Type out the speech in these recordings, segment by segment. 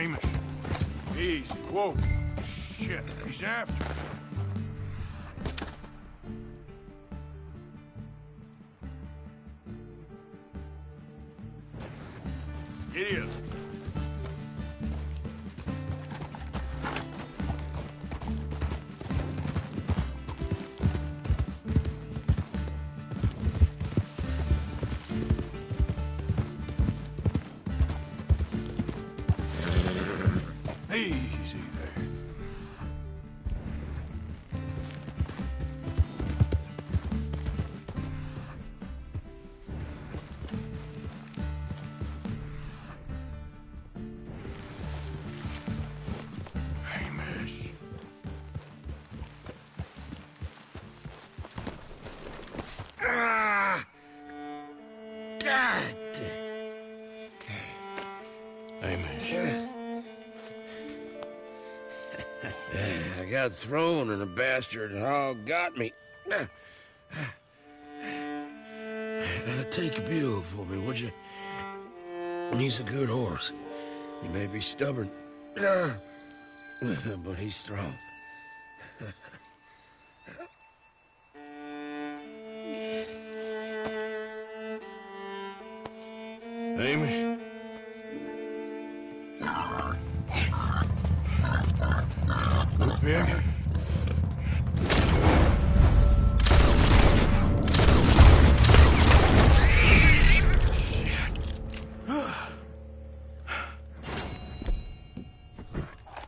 Amos. Easy. Whoa. Shit. He's after me. Idiot. Easy there. Hamish. Ah! God! Hamish. I got thrown and a bastard hog got me. Take a mule for me, would you? He's a good horse. He may be stubborn, but he's strong. Hamish. Good pig.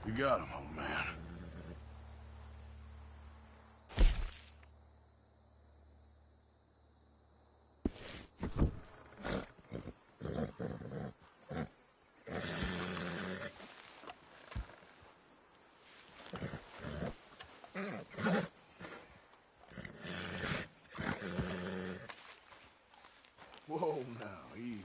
You got him, old man. Whoa, now, easy.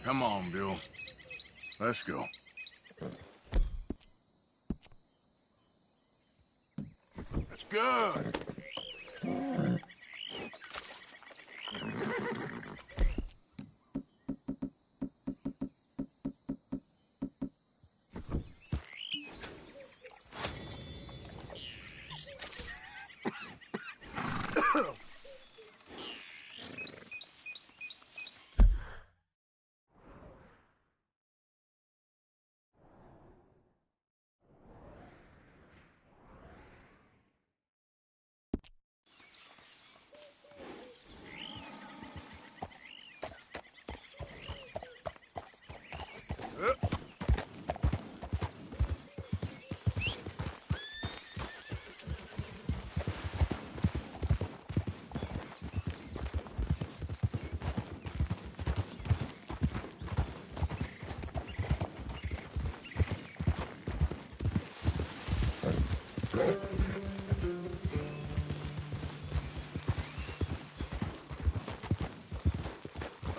Come on, Bill. Let's go. That's good.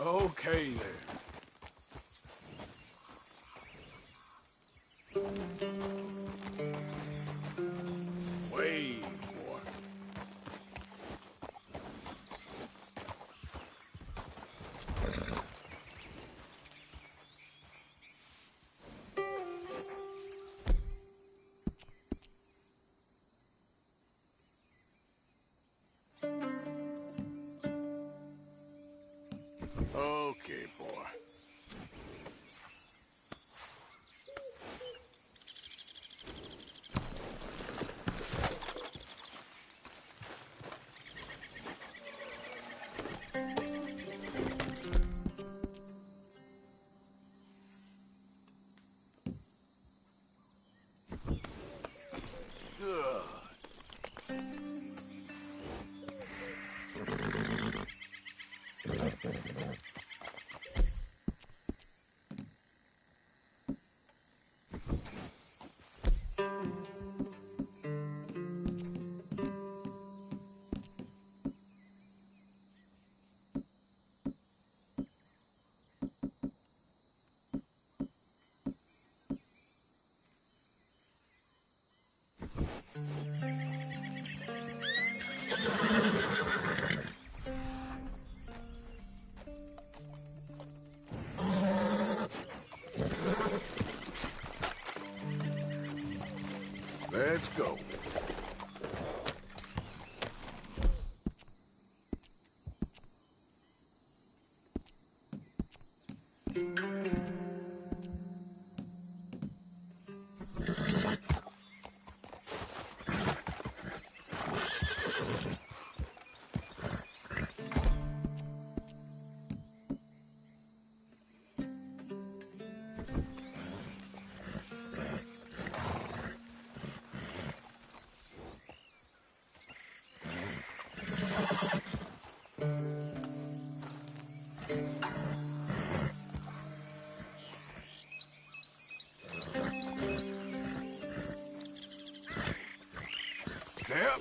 Okay, then. Way, boy. Okay, boy. Good. Let's go. Step.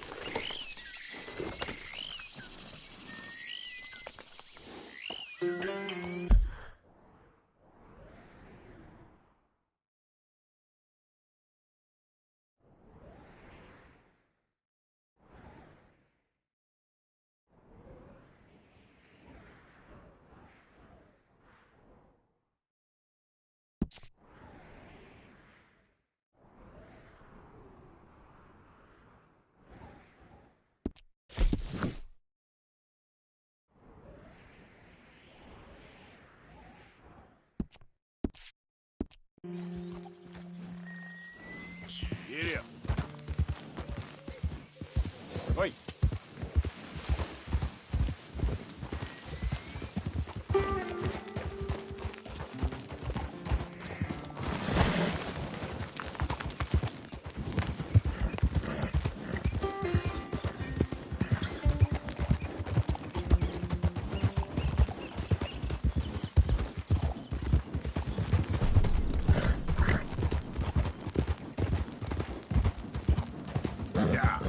Get him. Wait. Yeah.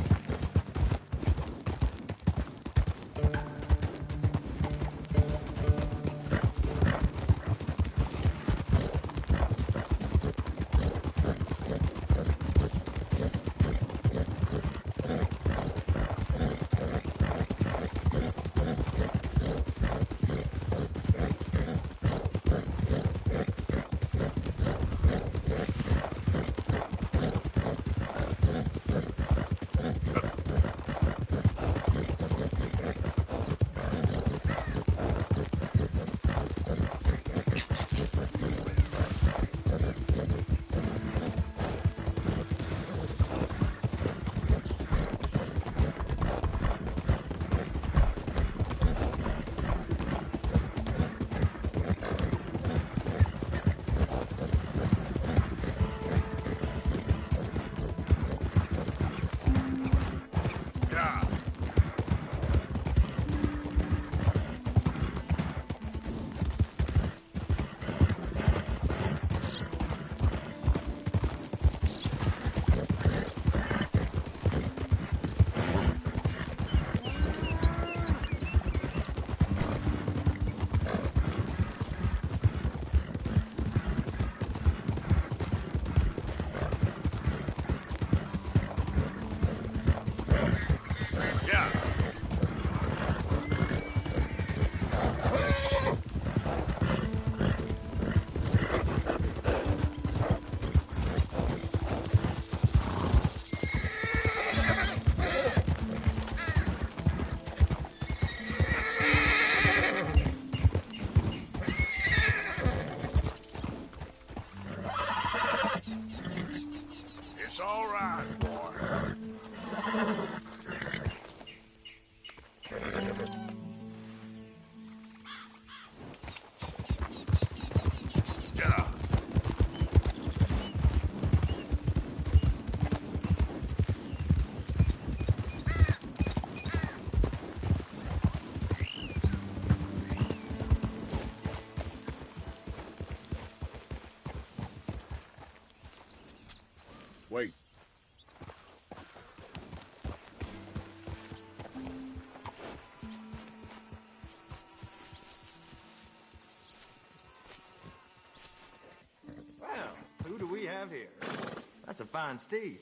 fine steed.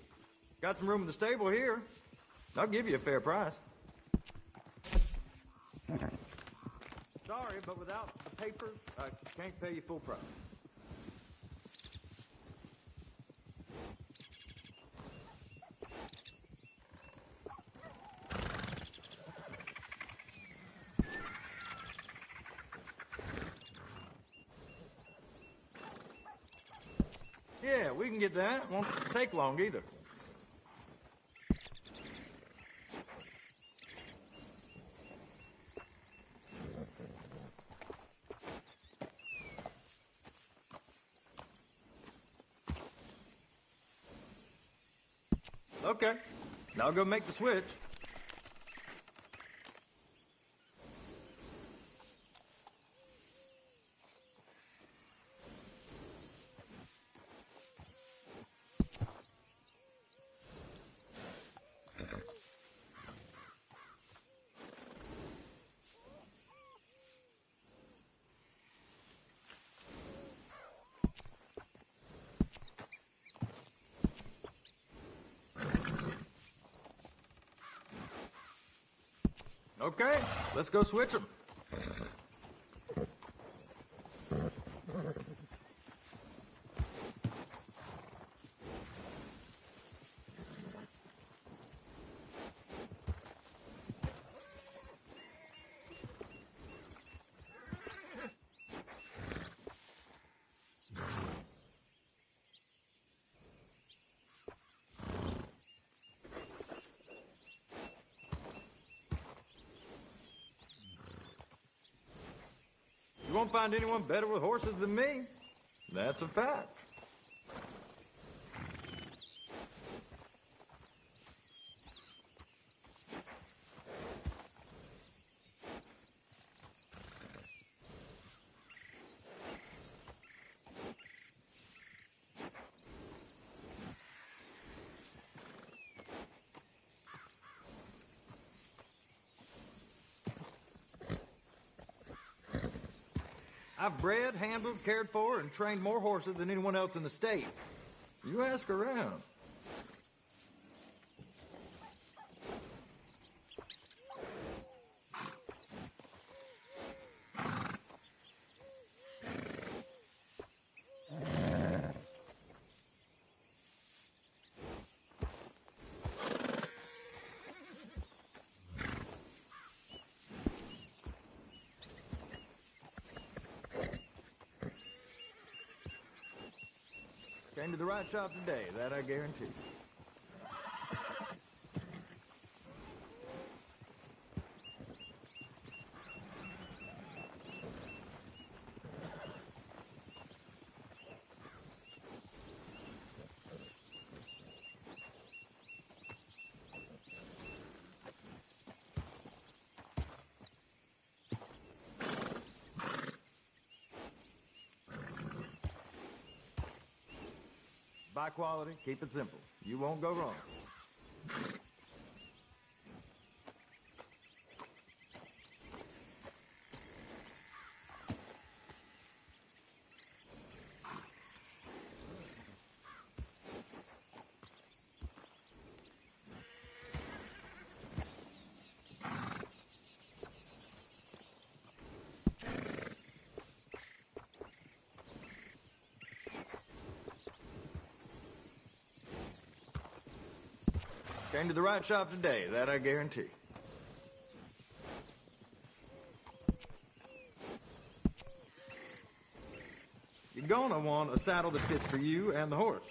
Got some room in the stable here. I'll give you a fair price. Sorry, but without the papers, I can't pay you full price. Yeah, we can get that. Won't take long either. Okay, now I'll go make the switch. Okay, let's go switch them. You won't find anyone better with horses than me. That's a fact. I've bred, handled, cared for, and trained more horses than anyone else in the state. You ask around. Came to the right shop today, that I guarantee. Buy quality, keep it simple. You won't go wrong. Came to the right shop today, that I guarantee. You're gonna want a saddle that fits for you and the horse.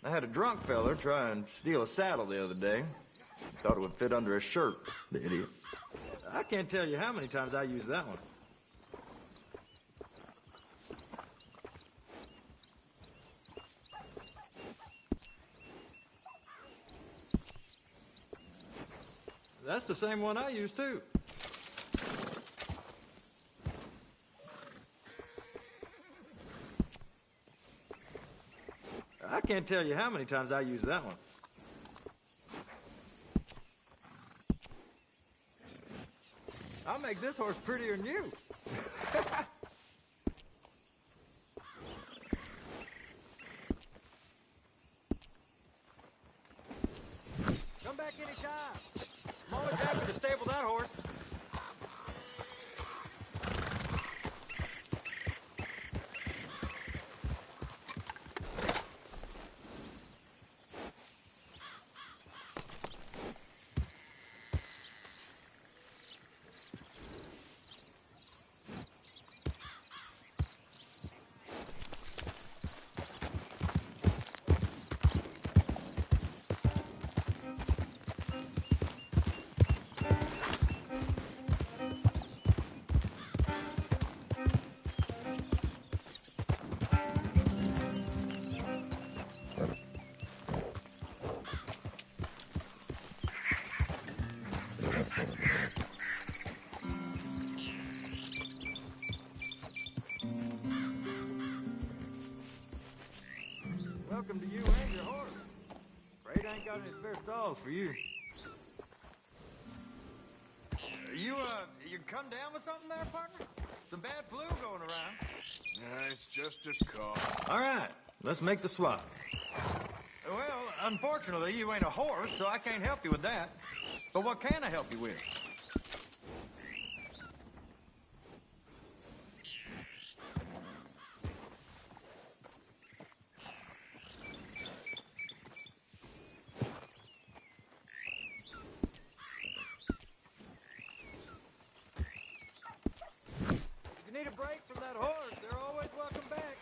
I had a drunk feller try and steal a saddle the other day. Thought it would fit under a shirt, the idiot. I can't tell you how many times I used that one. That's the same one I use, too. I can't tell you how many times I use that one. I'll make this horse prettier than you. Come back anytime. I'm always happy to stable that horse. Welcome to you and your horse. Afraid I ain't got any spare stalls for you. You come down with something there, partner? Some bad flu going around. Nah, it's just a cough. All right, let's make the swap. Well, unfortunately, you ain't a horse, so I can't help you with that. But what can I help you with? If you need a break from that horse, they're always welcome back.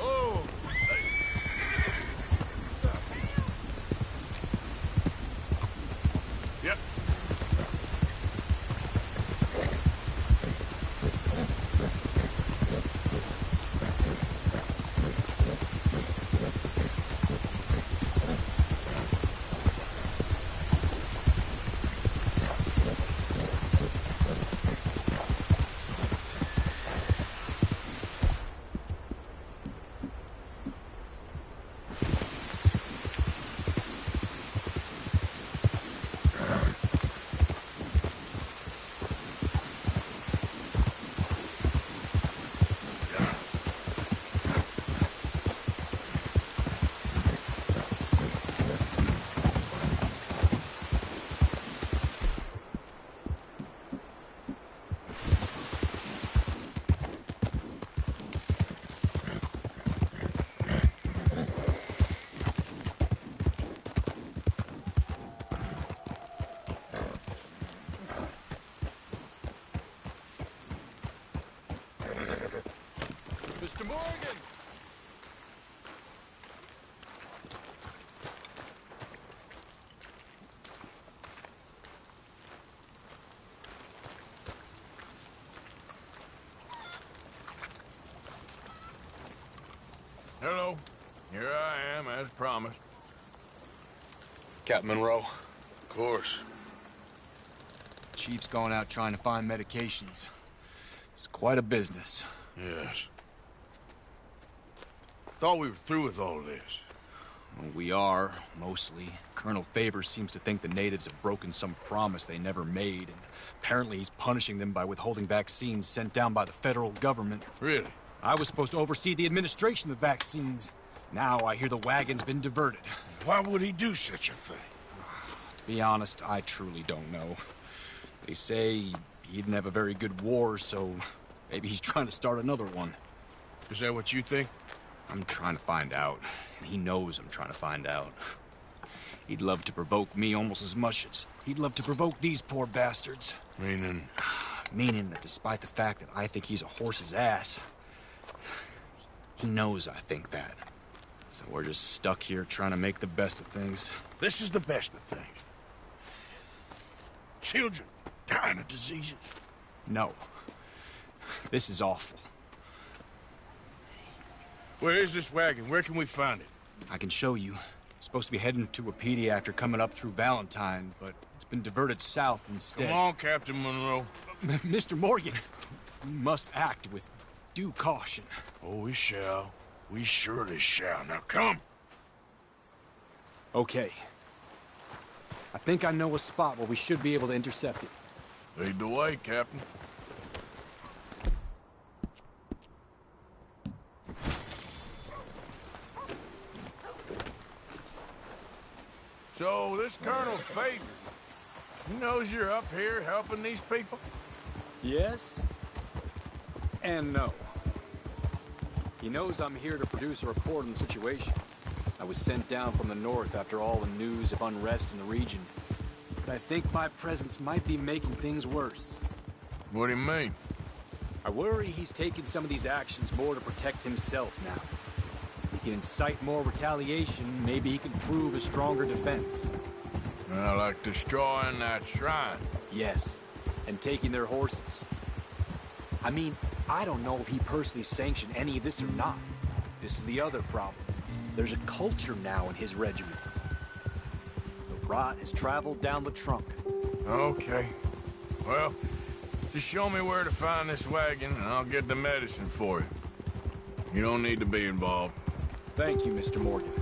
Oh! Yep. Mr. Morgan! Hello. Here I am, as promised. Captain Monroe. Of course. Chief's gone out trying to find medications. It's quite a business. Yes. Thought we were through with all of this. Well, we are, mostly. Colonel Favors seems to think the natives have broken some promise they never made, and apparently he's punishing them by withholding vaccines sent down by the federal government. Really? I was supposed to oversee the administration of the vaccines. Now I hear the wagon's been diverted. Why would he do such a thing? To be honest, I truly don't know. They say he didn't have a very good war, so maybe he's trying to start another one. Is that what you think? I'm trying to find out, and he knows I'm trying to find out. He'd love to provoke me almost as much as he'd love to provoke these poor bastards. Meaning? Meaning that despite the fact that I think he's a horse's ass, he knows I think that. So we're just stuck here trying to make the best of things. This is the best of things. Children dying of diseases. No. This is awful. Where is this wagon? Where can we find it? I can show you. Supposed to be heading to a PD after coming up through Valentine, but it's been diverted south instead. Come on, Captain Monroe. Mr. Morgan, we must act with due caution. Oh, we shall. We surely shall. Now come. Okay. I think I know a spot where we should be able to intercept it. Lead the way, Captain. So, this Colonel Favors, he knows you're up here helping these people? Yes. And no. He knows I'm here to produce a report on the situation. I was sent down from the north after all the news of unrest in the region. But I think my presence might be making things worse. What do you mean? I worry he's taking some of these actions more to protect himself now. He can incite more retaliation, maybe he can prove a stronger defense. Like destroying that shrine. Yes, and taking their horses. I mean, I don't know if he personally sanctioned any of this or not. This is the other problem. There's a culture now in his regiment. The rot has traveled down the trunk. Okay. Well, just show me where to find this wagon, and I'll get the medicine for you. You don't need to be involved. Thank you, Mr. Morgan.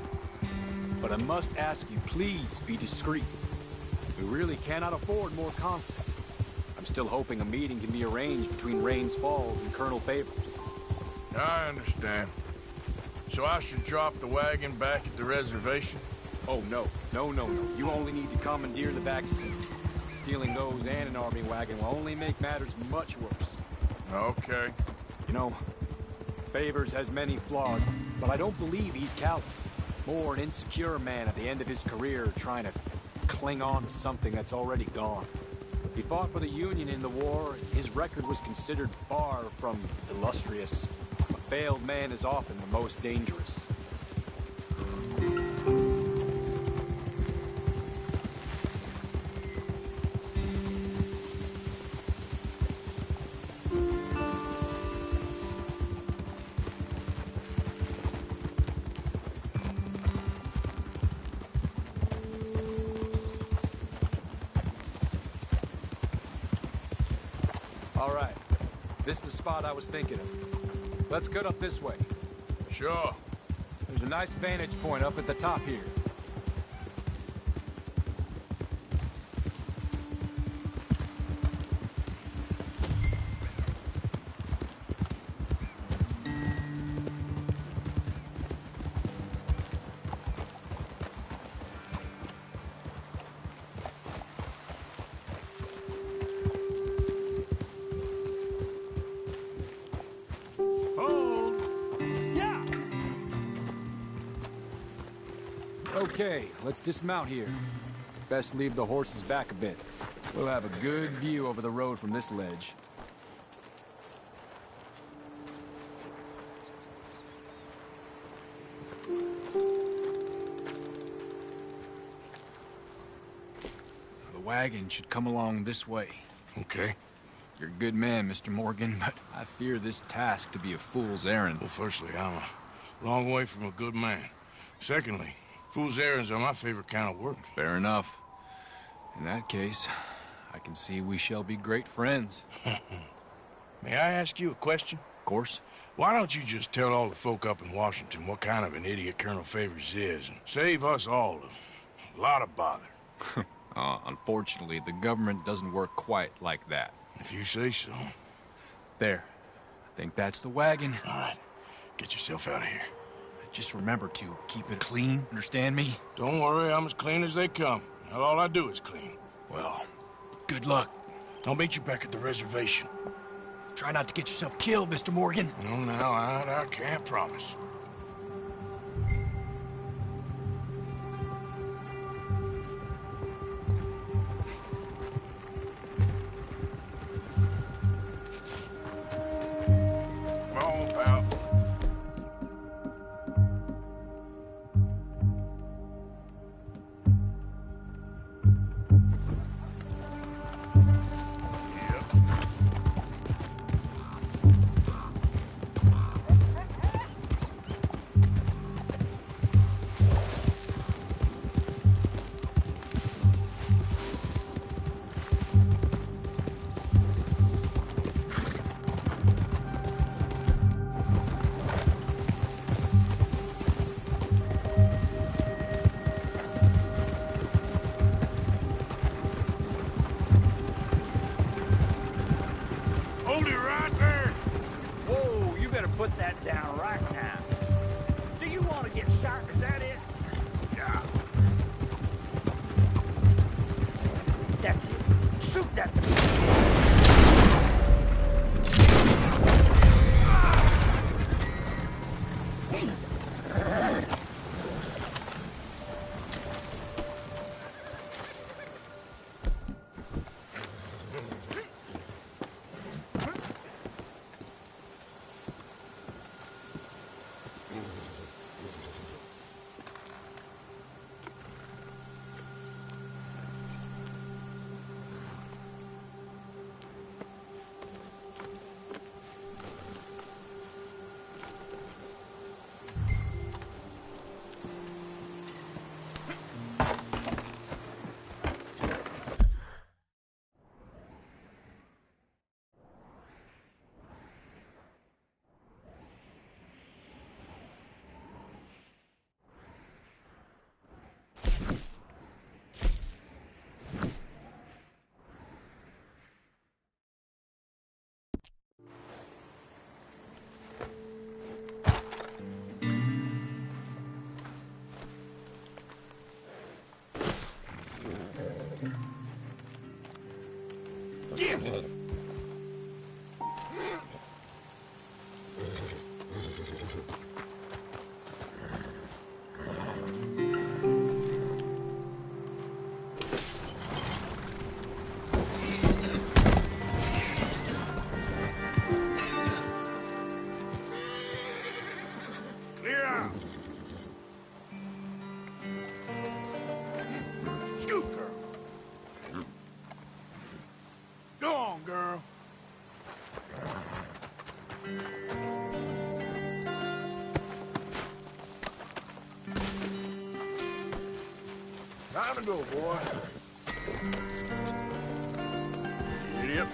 But I must ask you, please be discreet. We really cannot afford more conflict. I'm still hoping a meeting can be arranged between Rains Falls and Colonel Favors. I understand. So I should drop the wagon back at the reservation? Oh, no. No. You only need to commandeer the back seat. Stealing those and an army wagon will only make matters much worse. Okay. You know, Favors has many flaws, but I don't believe he's callous. More an insecure man at the end of his career trying to cling on to something that's already gone. He fought for the Union in the war. His record was considered far from illustrious. A failed man is often the most dangerous. All right. This is the spot I was thinking of. Let's get up this way. Sure. There's a nice vantage point up at the top here. Okay, let's dismount here. Best leave the horses back a bit. We'll have a good view over the road from this ledge. The wagon should come along this way. Okay. You're a good man, Mr. Morgan, but I fear this task to be a fool's errand. Well, firstly, I'm a long way from a good man. Secondly, fool's errands are my favorite kind of work. Fair enough. In that case, I can see we shall be great friends. May I ask you a question? Of course. Why don't you just tell all the folk up in Washington what kind of an idiot Colonel Favors is, and save us all a lot of bother? Unfortunately, the government doesn't work quite like that. If you say so. There. I think that's the wagon. All right. Get yourself out of here. Just remember to keep it clean, understand me? Don't worry, I'm as clean as they come. Not all I do is clean. Well, good luck. I'll meet you back at the reservation. Try not to get yourself killed, Mr. Morgan. No, now, I can't promise. Come on, pal. Clear out! Scoot, girl! Go on, girl! Time to go, boy. Idiot.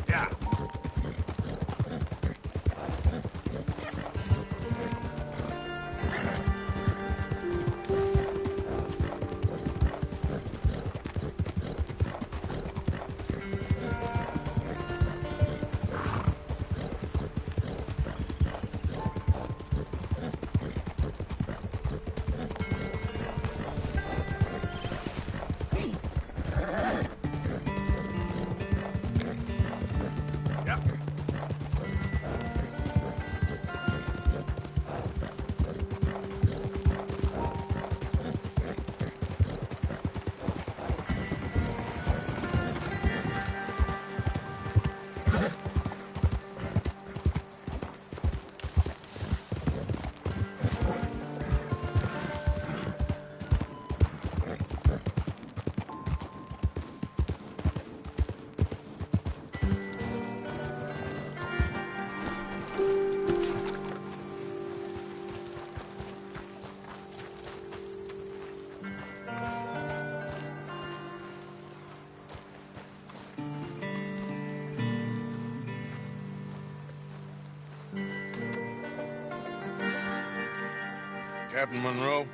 Yeah. Yep. Captain Monroe,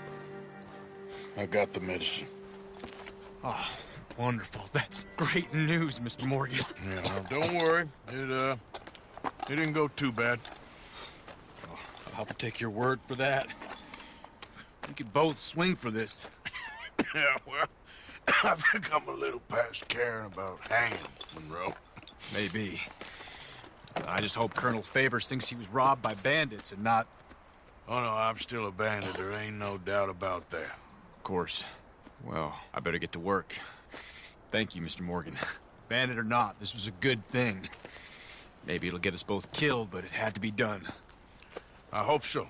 I got the medicine. Oh, wonderful. That's great news, Mr. Morgan. Yeah, well, don't worry. It didn't go too bad. I'll have to take your word for that. We could both swing for this. Yeah, well, I think I'm a little past caring about hanging, Monroe. Maybe. I just hope Colonel Favors thinks he was robbed by bandits and not... Oh, no, I'm still a bandit. There ain't no doubt about that. Of course. Well, I better get to work. Thank you, Mr. Morgan. Bandit or not, this was a good thing. Maybe it'll get us both killed, but it had to be done. I hope so.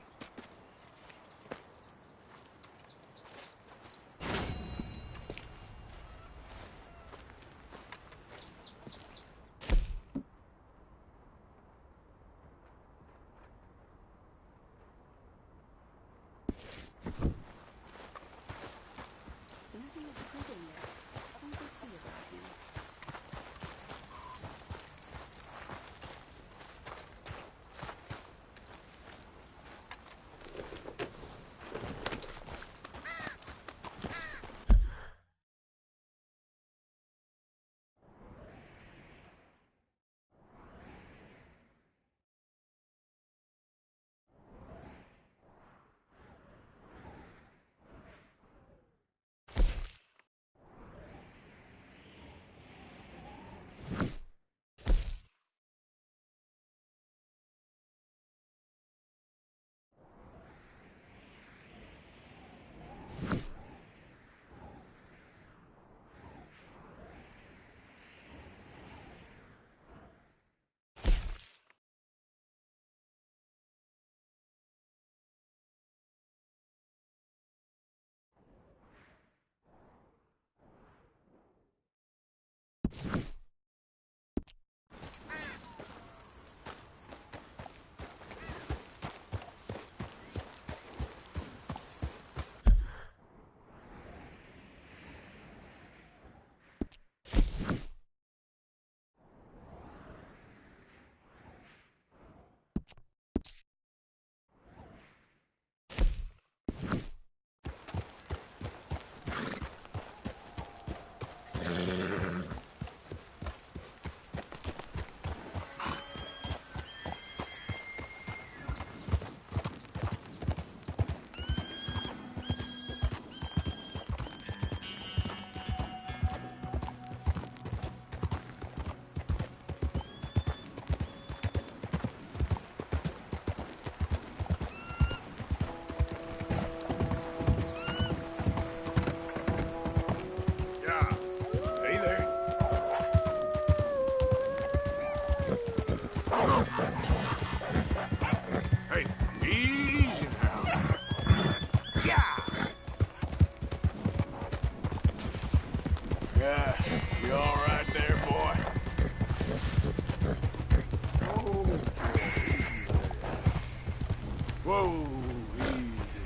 You all right there, boy? Whoa, easy.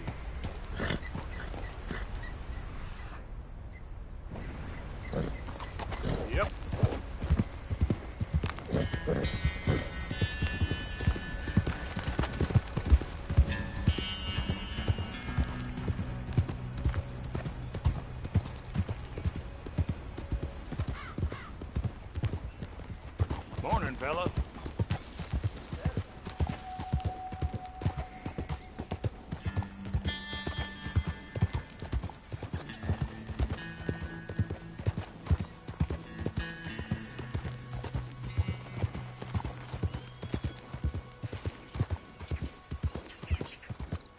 Yep. Morning, fella.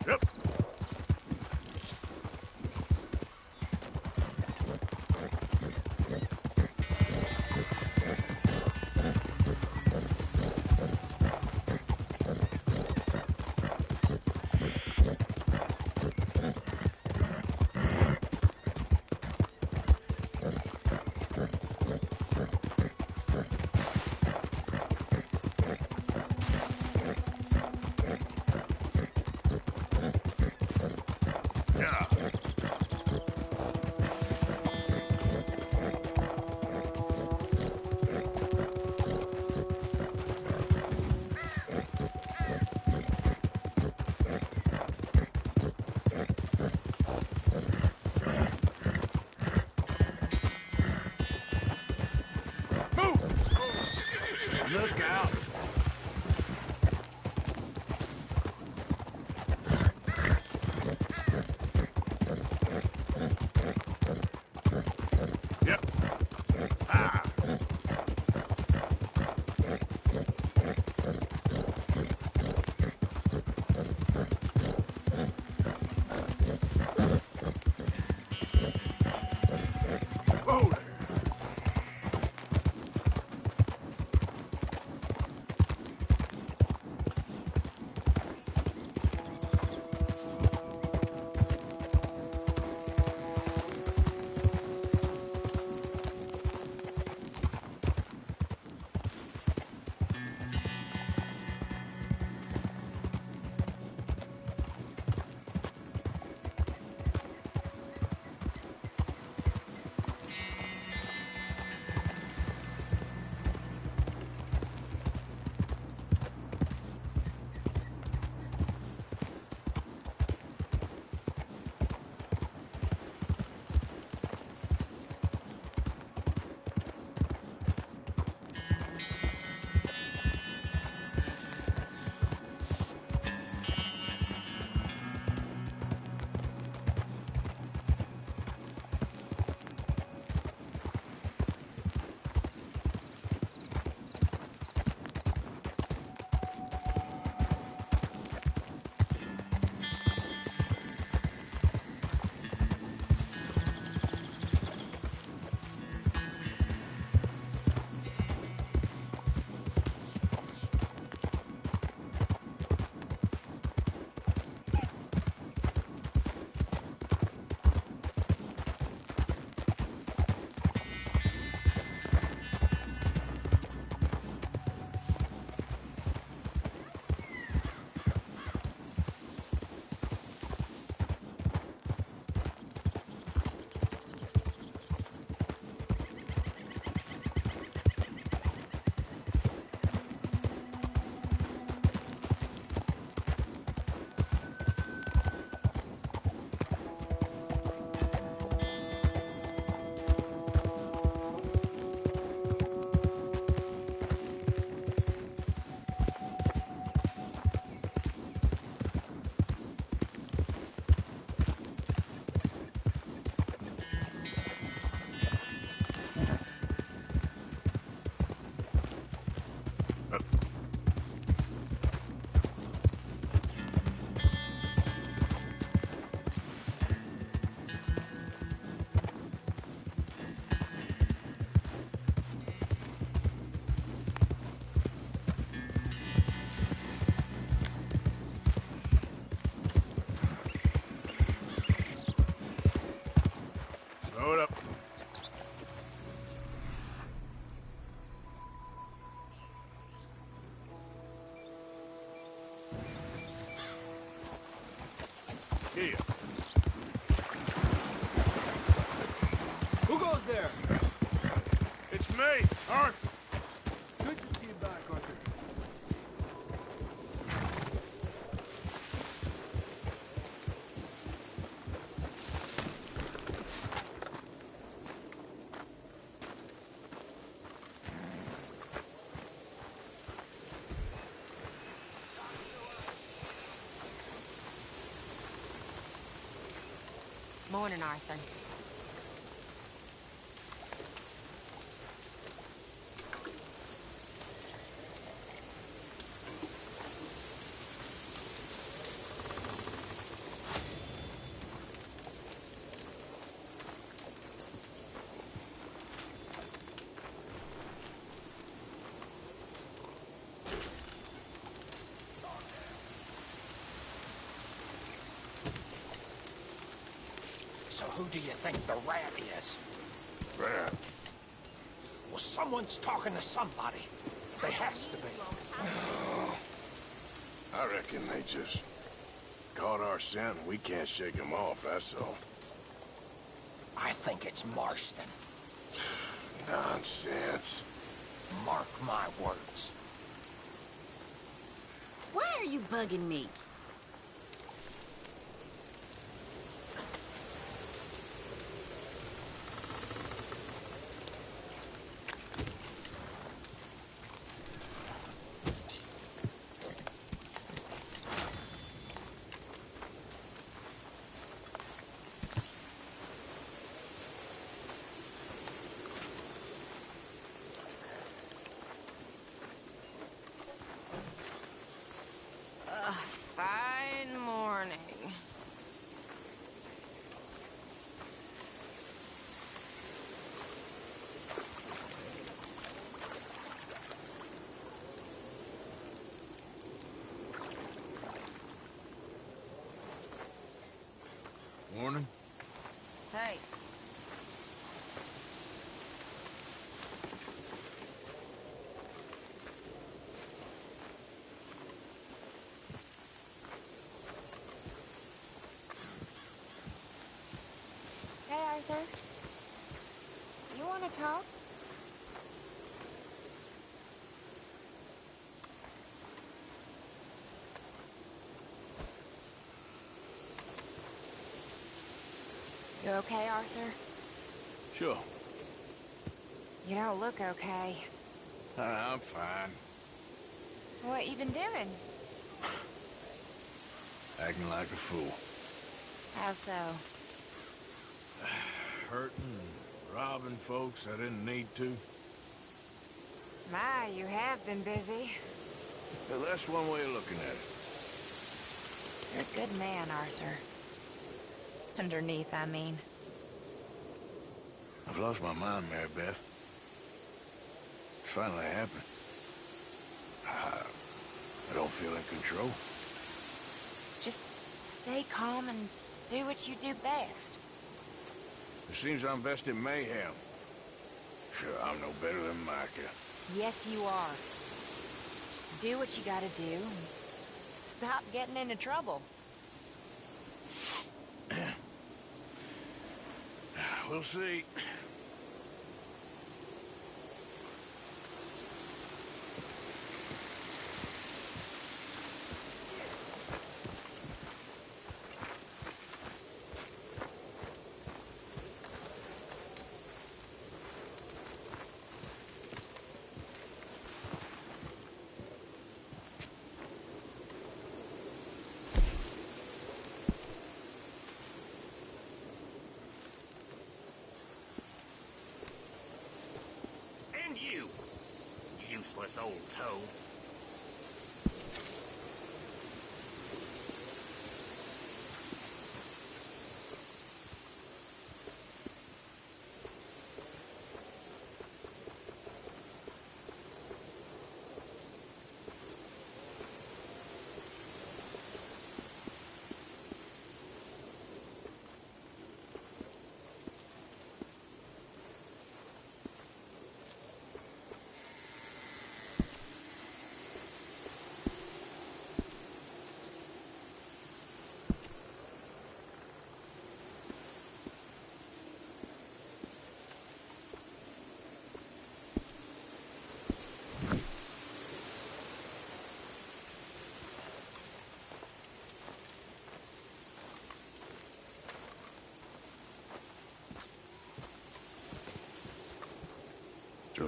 Yep. Yeah. Move! Look out! Yep. Ah! Whoa there! Load up. me, Arthur. Good to see you back, Arthur. Morning, Arthur. So who do you think the rat is? Rat. Well, someone's talking to somebody. There has to be. I reckon they just caught our scent and we can't shake them off, that's all. I think it's Marston. Nonsense. Mark my words. Why are you bugging me? Fine morning. Morning. Hey. Hey, Arthur. You want to talk? You okay, Arthur? Sure. You don't look okay. I'm fine. What you been doing? Acting like a fool. How so? Hurting and robbing folks I didn't need to. My, you have been busy. Well, that's one way of looking at it. You're a good man, Arthur. Underneath, I mean. I've lost my mind, Mary Beth. It's finally happened. I don't feel in control. Just stay calm and do what you do best. It seems I'm best in mayhem. Sure, I'm no better than Micah. Yes, you are. Just do what you gotta do and stop getting into trouble. We'll see. And you, useless old toad.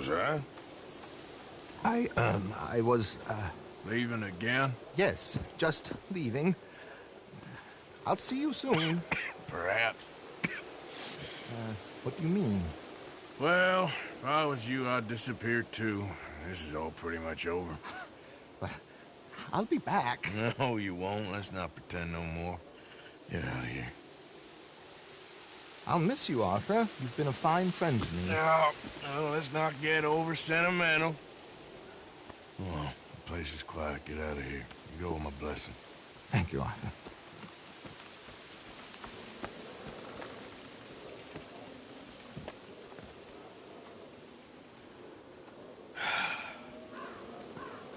Josiah? I was, Leaving again? yes, just leaving. I'll see you soon. Perhaps. What do you mean? Well, if I was you, I'd disappear too. This is all pretty much over. I'll be back. No, you won't. Let's not pretend no more. Get out of here. I'll miss you, Arthur. You've been a fine friend to me. No, let's not get over sentimental. Come on, the place is quiet. Get out of here. You go with my blessing. Thank you, Arthur.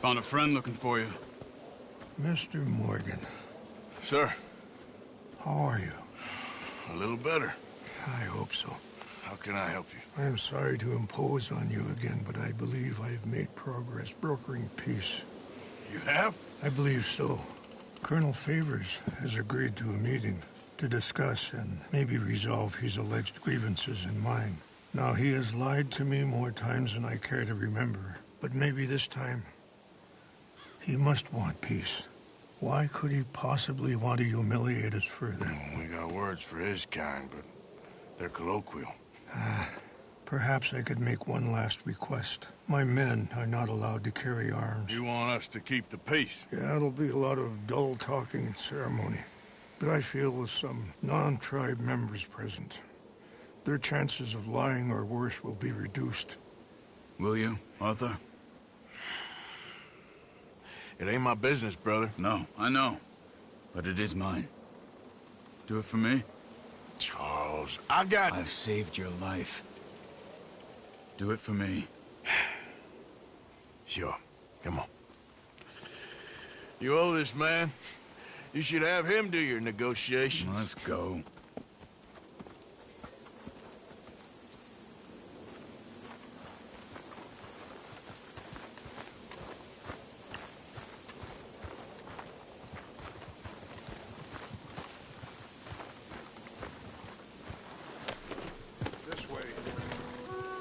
Found a friend looking for you. Mr. Morgan, Sir, how are you? a little better. I hope so. How can I help you? I am sorry to impose on you again, but I believe I have made progress brokering peace. You have? I believe so. Colonel Favors has agreed to a meeting to discuss and maybe resolve his alleged grievances and mine. Now, he has lied to me more times than I care to remember, but maybe this time he must want peace. Why could he possibly want to humiliate us further? We got words for his kind, but they're colloquial. Perhaps I could make one last request. My men are not allowed to carry arms. You want us to keep the peace? Yeah, it'll be a lot of dull talking and ceremony. But I feel with some non-tribe members present, their chances of lying or worse will be reduced. Will you, Arthur? It ain't my business, brother. No, I know. But it is mine. Do it for me? Charles, I got... I've saved your life. Do it for me. Sure. Come on. You owe this man. You should have him do your negotiations. Let's go. This way.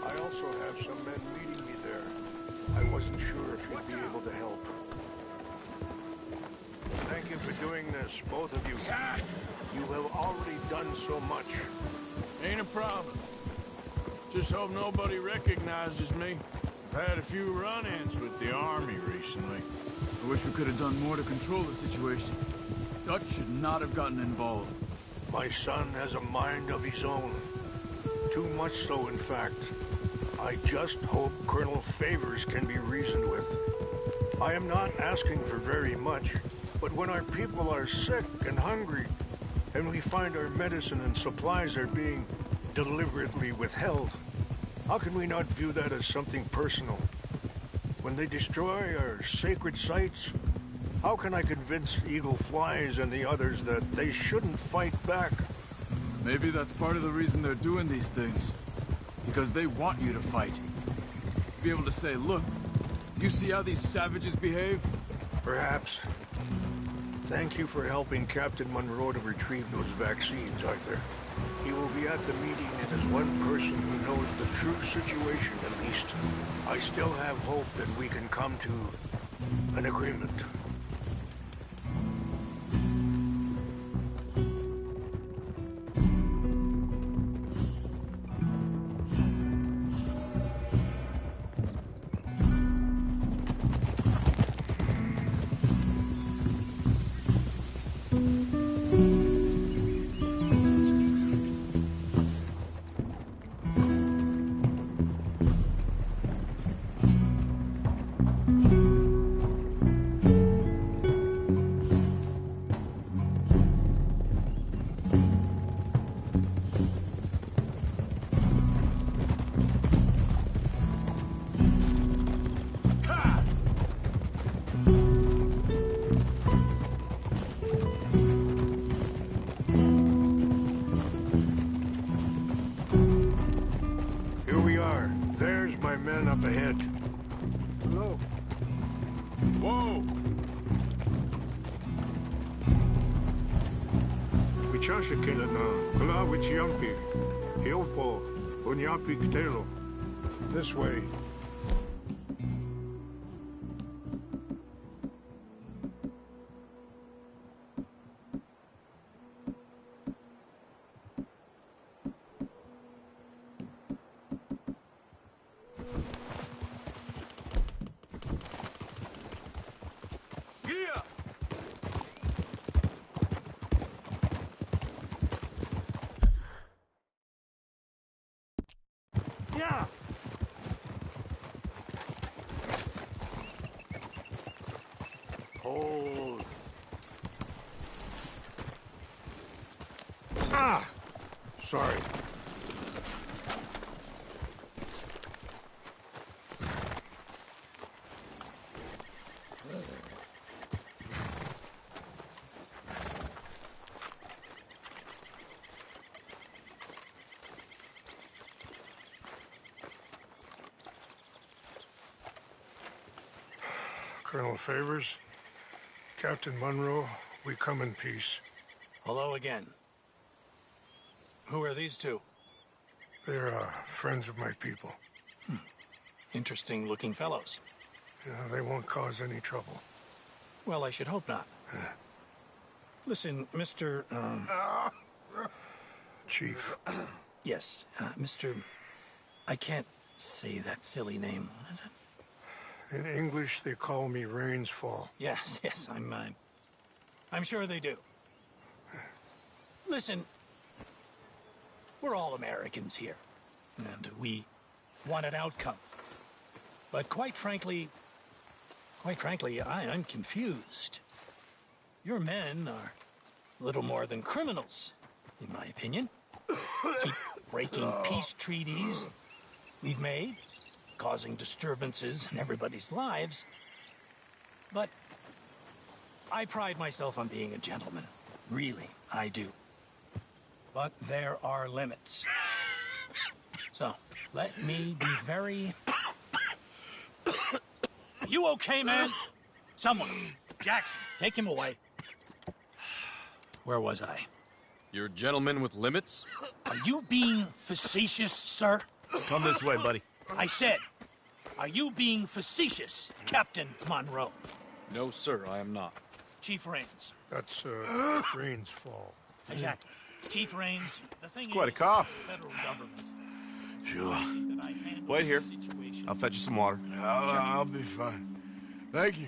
I also have some men meeting me there. I wasn't sure if you'd be able to help. Thank you for doing this, both of you. You have already done so much. Ain't a problem. Just hope nobody recognizes me. I've had a few run-ins with the army recently. I wish we could have done more to control the situation. Dutch should not have gotten involved. My son has a mind of his own. Too much so, in fact. I just hope Colonel Favors can be reasoned with. I am not asking for very much, but when our people are sick and hungry, and we find our medicine and supplies are being deliberately withheld, how can we not view that as something personal? When they destroy our sacred sites, how can I convince Eagle Flies and the others that they shouldn't fight back? Maybe that's part of the reason they're doing these things. Because they want you to fight. Be able to say, look, you see how these savages behave? Perhaps. Thank you for helping Captain Monroe to retrieve those vaccines, Arthur. He will be at the meeting and is one person who knows the true situation, at least. I still have hope that we can come to an agreement. Here we are. There's my men up ahead. Hello. Whoa! Wichasha na kala wichiampi. Hilpo. Unyapi ktelo. This way. Yeah. Hold. Ah! Sorry. Colonel Favors, Captain Monroe, we come in peace. Hello again. Who are these two? They're friends of my people. Interesting looking fellows. You know, they won't cause any trouble. Well, I should hope not. Listen, Mr. Chief. Yes, Mr. I can't say that silly name. What is it? In English, they call me Rains Fall. Yes, I'm sure they do. Listen, we're all Americans here, and we want an outcome. But quite frankly, I'm confused. Your men are little more than criminals, in my opinion. Keep breaking peace treaties we've made, causing disturbances in everybody's lives. But I pride myself on being a gentleman. Really, I do. But there are limits. So, let me be very... You okay, man? Someone. Jackson, take him away. Where was I? You're a gentleman with limits? Are you being facetious, sir? Come this way, buddy. I said, are you being facetious, Captain Monroe? No, sir, I am not. Chief Rains. That's, Rains Fall. Exactly. Chief Rains, the thing It's quite a is, cough. the federal government. Sure. that I handle Wait here. the situation. I'll fetch you some water. I'll be fine. Thank you.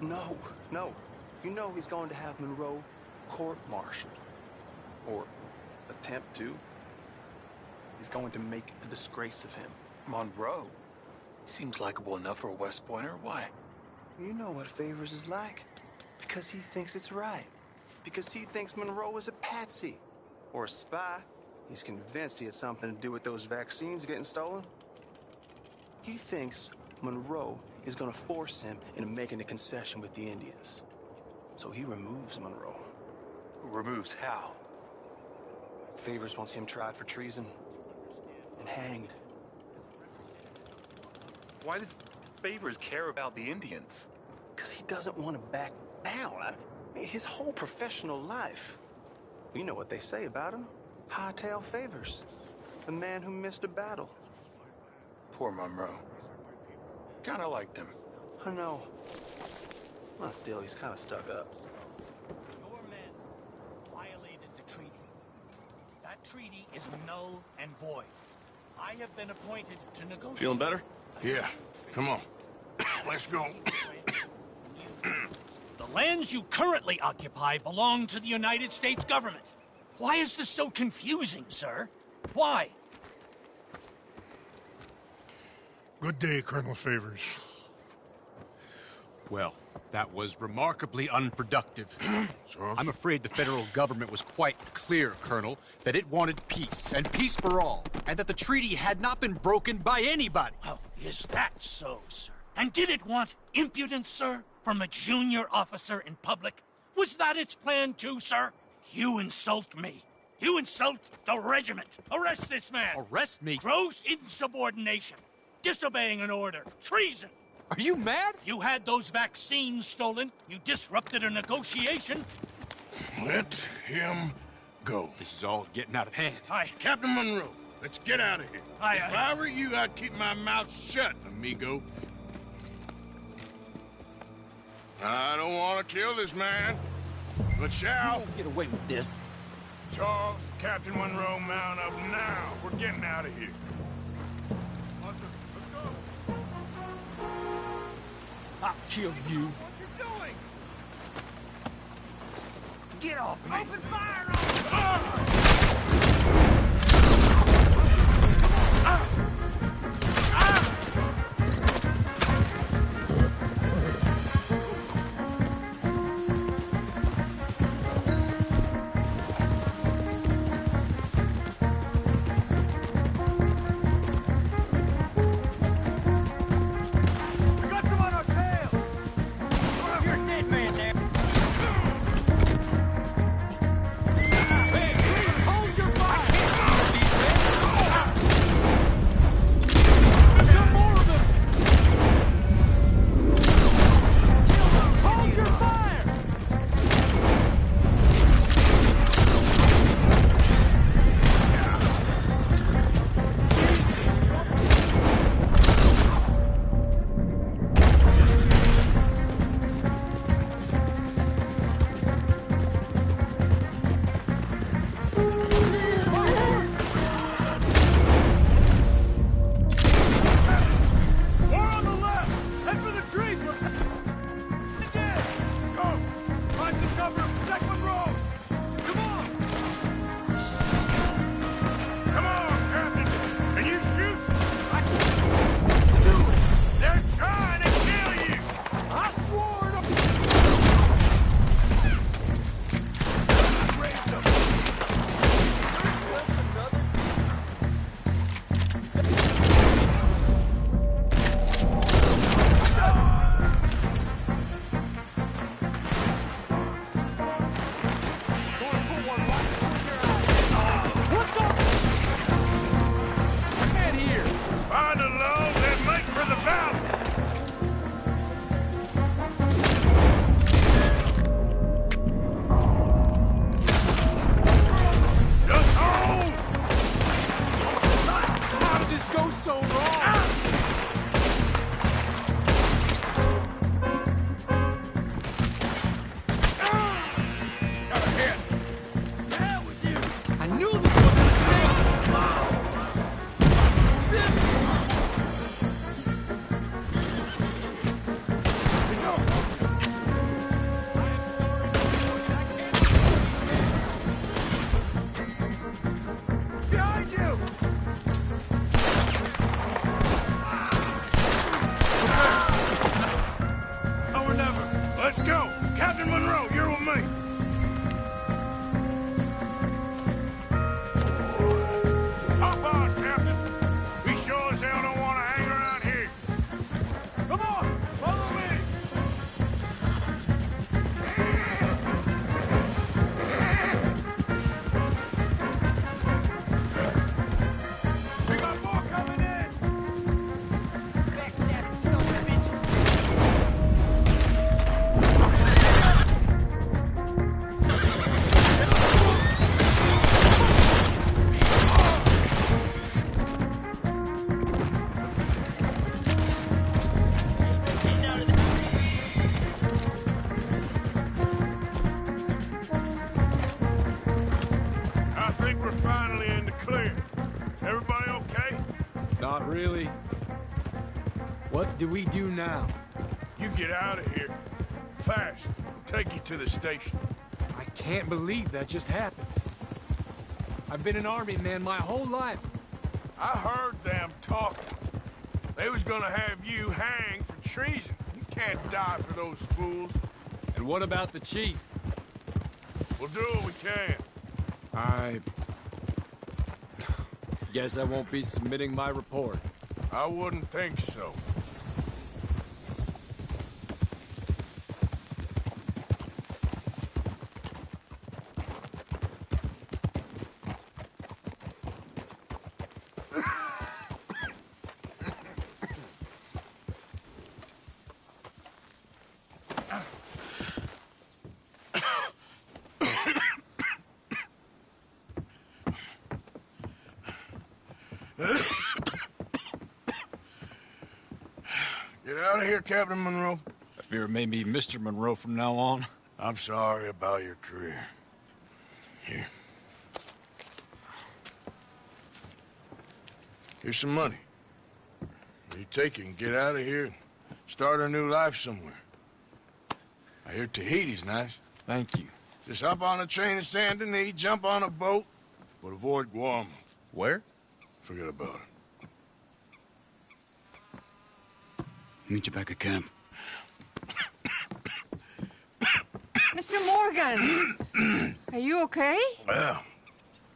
No, no. You know he's going to have Monroe court-martialed. Or attempt to. He's going to make a disgrace of him. Monroe? He seems likable enough for a West Pointer. Why? You know what Favors is like. Because he thinks it's right. Because he thinks Monroe is a patsy. Or a spy. He's convinced he had something to do with those vaccines getting stolen. He thinks Monroe is gonna force him into making a concession with the Indians. So he removes Monroe. Removes how? Favors wants him tried for treason and hanged. Why does Favors care about the Indians? Because he doesn't want to back down. His whole professional life. You know what they say about him. Hightail Favors. The man who missed a battle. Poor Monroe. Kinda liked him. I know. Well, still, he's kind of stuck up. Your men violated the treaty. That treaty is null and void. I have been appointed to negotiate. Feeling better? Yeah, come on. Let's go. The lands you currently occupy belong to the United States government. Why is this so confusing, sir? Why? Good day, Colonel Favors. Well, that was remarkably unproductive. So, I'm afraid the federal government was quite clear, Colonel, that it wanted peace, and peace for all, and that the treaty had not been broken by anybody. Oh, is that so, sir? And did it want impudence, sir, from a junior officer in public? Was that its plan too, sir? You insult me. You insult the regiment. Arrest this man. Arrest me? Gross insubordination. Disobeying an order. Treason. Are you mad? You had those vaccines stolen. You disrupted a negotiation. let him go. This is all getting out of hand. Aye. Captain Monroe, let's get out of here. Aye, If aye. I were you, I'd keep my mouth shut, amigo. I don't want to kill this man, but shall. Get away with this. Charles, Captain Monroe, mount up now. We're getting out of here. I'll kill you. What you doing? Get off me! Open fire on Let's go! Captain Monroe, you're with me! Hop on, Captain! We sure as hell don't want to hang around here! Come on! Follow me! We got more coming in! Backstabbing son of bitches! I think we're finally in the clear. Everybody okay? Not really. What do we do now? You get out of here. Fast. Take you to the station. I can't believe that just happened. I've been an army man my whole life. I heard them talking. They was gonna have you hanged for treason. You can't die for those fools. And what about the chief? We'll do what we can. I guess I won't be submitting my report. I wouldn't think so. Get out of here, Captain Monroe. I fear it may be Mr. Monroe from now on. I'm sorry about your career. Here. Here's some money. You take it and get out of here and start a new life somewhere. I hear Tahiti's nice. Thank you. Just hop on a train to Saint Denis, jump on a boat, but avoid Guam. Where? Forget about it. Meet you back at camp. Mr. Morgan! Are you okay? Well,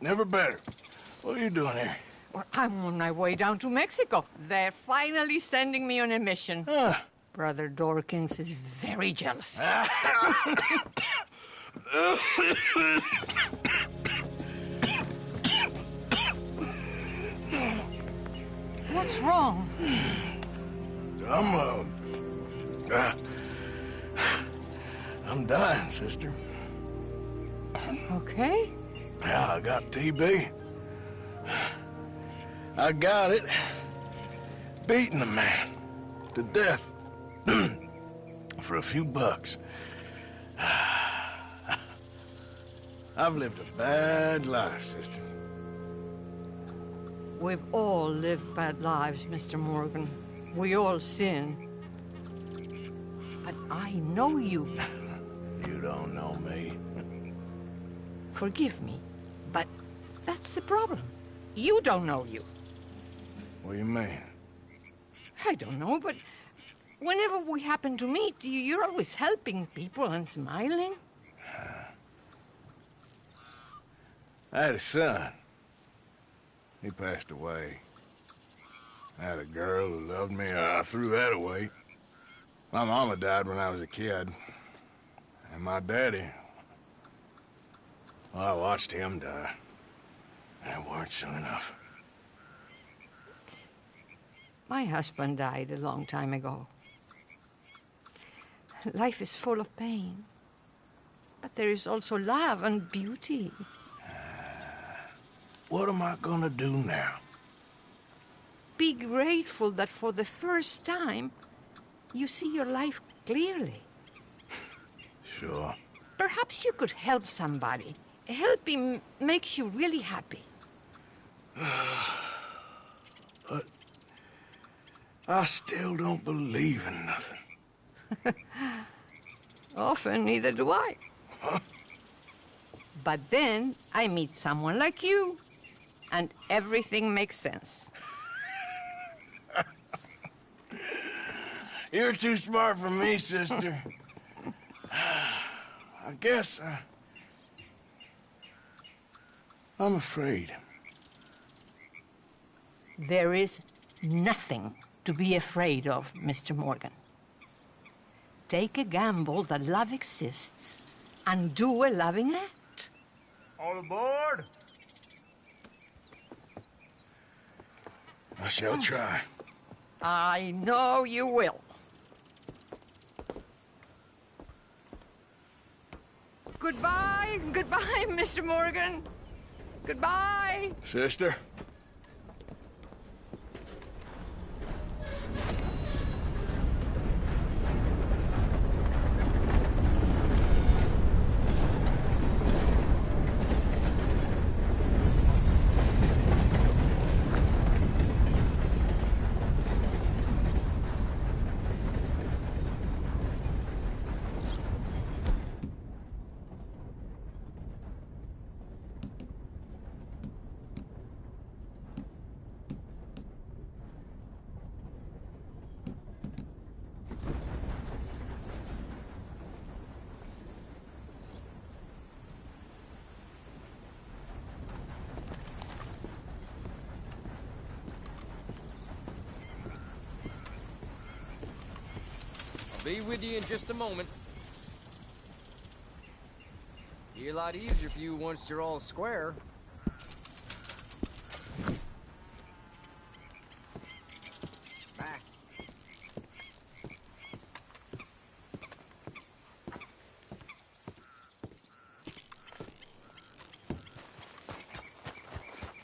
never better. What are you doing here? Well, I'm on my way down to Mexico. They're finally sending me on a mission. Brother Dorkins is very jealous. What's wrong? I'm dying, sister. Okay. Yeah, I got TB. I got it. Beating a man to death for a few bucks. I've lived a bad life, sister. We've all lived bad lives, Mr. Morgan. We all sin. But I know you. You don't know me. Forgive me, but that's the problem. You don't know you. What do you mean? I don't know, but whenever we happen to meet, you're always helping people and smiling. I had a son. He passed away. I had a girl who loved me. I threw that away. My mama died when I was a kid. And my daddy, well, I watched him die. And it weren't soon enough. My husband died a long time ago. Life is full of pain. But there is also love and beauty. What am I gonna do now? Be grateful that for the first time, you see your life clearly. Sure. Perhaps you could help somebody. Helping makes you really happy. But I still don't believe in nothing. Often, neither do I. But then I meet someone like you, and everything makes sense. You're too smart for me, sister. I guess I'm afraid. There is nothing to be afraid of, Mr. Morgan. Take a gamble that love exists and do a loving act. All aboard! I shall try. I know you will. Goodbye, goodbye, Mr. Morgan. Goodbye. Sister? Be with you in just a moment. Be a lot easier for you once you're all square. Back.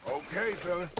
Okay, fella.